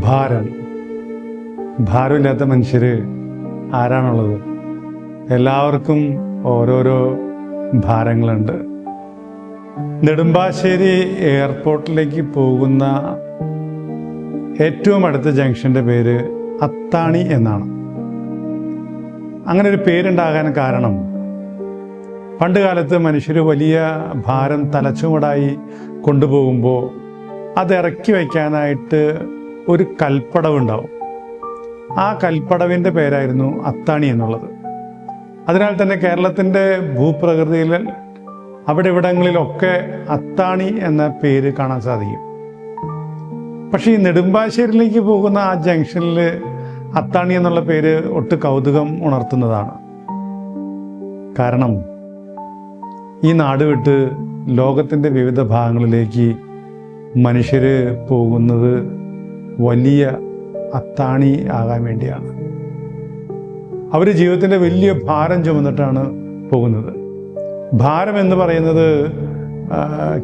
ഭാരം. ഭാരമില്ലാത്ത മനുഷ്യർ ആരാണുള്ളത്? എല്ലാവർക്കും ഓരോരോ ഭാരങ്ങളുണ്ട്. നെടുമ്പാശ്ശേരി എയർപോർട്ടിലേക്ക് പോകുന്ന ഏറ്റവും അടുത്ത ജംഗ്ഷൻ്റെ പേര് അത്താണി എന്നാണ്. അങ്ങനെ ഒരു പേരുണ്ടാകാൻ കാരണം, പണ്ട് കാലത്ത് മനുഷ്യർ വലിയ ഭാരം തലച്ചുമടായി കൊണ്ടുപോകുമ്പോൾ അത് ഇറക്കി വയ്ക്കാനായിട്ട് ഒരു കൽപ്പടവുണ്ടാവും. ആ കൽപ്പടവിൻ്റെ പേരായിരുന്നു അത്താണി എന്നുള്ളത്. അതിനാൽ തന്നെ കേരളത്തിൻ്റെ ഭൂപ്രകൃതിയിൽ അവിടെ ഇവിടങ്ങളിലൊക്കെ അത്താണി എന്ന പേര് കാണാൻ സാധിക്കും. പക്ഷേ ഈ നെടുമ്പാശ്ശേരിയിലേക്ക് പോകുന്ന ആ ജംഗ്ഷനിൽ അത്താണി എന്നുള്ള പേര് ഒട്ട് കൗതുകം ഉണർത്തുന്നതാണ്. കാരണം ഈ നാട് വിട്ട് ലോകത്തിൻ്റെ വിവിധ ഭാഗങ്ങളിലേക്ക് മനുഷ്യർ പോകുന്നത് വലിയ അത്താണി ആകാൻ വേണ്ടിയാണ്. അവർ ജീവിതത്തിൻ്റെ വലിയ ഭാരം ചുമന്നിട്ടാണ് പോകുന്നത്. ഭാരം എന്ന് പറയുന്നത്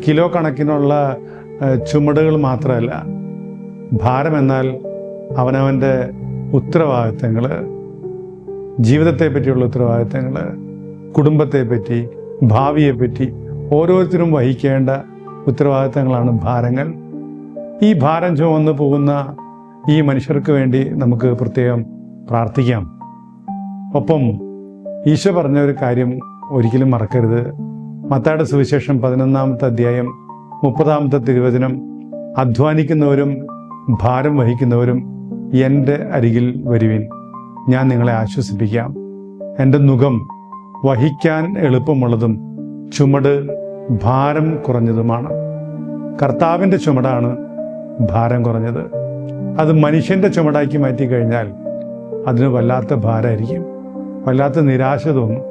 കിലോ കണക്കിനുള്ള ചുമടുകൾ മാത്രമല്ല. ഭാരം എന്നാൽ അവനവൻ്റെ ഉത്തരവാദിത്തങ്ങൾ, ജീവിതത്തെ പറ്റിയുള്ള ഉത്തരവാദിത്തങ്ങൾ, കുടുംബത്തെപ്പറ്റി, ഭാവിയെപ്പറ്റി ഓരോരുത്തരും വഹിക്കേണ്ട ഉത്തരവാദിത്തങ്ങളാണ് ഭാരങ്ങൾ. ഈ ഭാരം ചുമന്ന് പോകുന്ന ഈ മനുഷ്യർക്ക് വേണ്ടി നമുക്ക് പ്രത്യേകം പ്രാർത്ഥിക്കാം. ഒപ്പം ഈശോ പറഞ്ഞ ഒരു കാര്യം ഒരിക്കലും മറക്കരുത്. മത്തായിയുടെ സുവിശേഷം 11-ാമത്തെ അധ്യായം 30-ാമത്തെ തിരുവചനം, അധ്വാനിക്കുന്നവരും ഭാരം വഹിക്കുന്നവരും എൻ്റെ അരികിൽ വരുവിൻ, ഞാൻ നിങ്ങളെ ആശ്വസിപ്പിക്കാം. എൻ്റെ നുകം വഹിക്കാൻ എളുപ്പമുള്ളതും ചുമട് ഭാരം കുറഞ്ഞതുമാണ്. കർത്താവിൻ്റെ ചുമടാണ് ഭാരം കുറഞ്ഞത്. അത് മനുഷ്യൻ്റെ ചുമടാക്കി മാറ്റിക്കഴിഞ്ഞാൽ അതിന് വല്ലാത്ത ഭാരമായിരിക്കും, വല്ലാത്ത നിരാശ തോന്നും,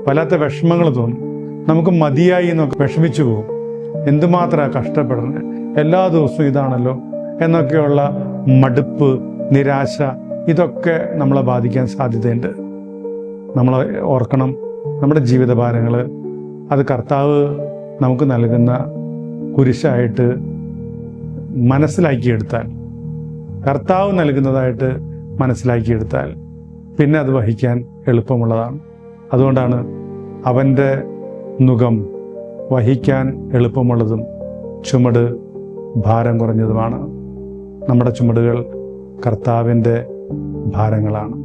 വല്ലാത്ത വിഷമങ്ങൾ തോന്നും. നമുക്ക് മതിയായി എന്നൊക്കെ വിഷമിച്ചു പോകും. എന്തുമാത്രമാണ് കഷ്ടപ്പെടുന്നത്, എല്ലാ ദിവസവും ഇതാണല്ലോ എന്നൊക്കെയുള്ള മടുപ്പ്, നിരാശ, ഇതൊക്കെ നമ്മളെ ബാധിക്കാൻ സാധ്യതയുണ്ട്. നമ്മൾ ഓർക്കണം, നമ്മുടെ ജീവിതഭാരങ്ങൾ അത് കർത്താവ് നമുക്ക് നൽകുന്ന കുരിശായിട്ട് മനസ്സിലാക്കിയെടുത്താൽ, കർത്താവ് നൽകുന്നതായിട്ട് മനസ്സിലാക്കിയെടുത്താൽ പിന്നെ അത് വഹിക്കാൻ എളുപ്പമുള്ളതാണ്. അതുകൊണ്ടാണ് അവൻ്റെ നുകം വഹിക്കാൻ എളുപ്പമുള്ളതും ചുമട് ഭാരം കുറഞ്ഞതുമാണ്. നമ്മുടെ ചുമടുകൾ കർത്താവിൻ്റെ ഭാരങ്ങളാണ്.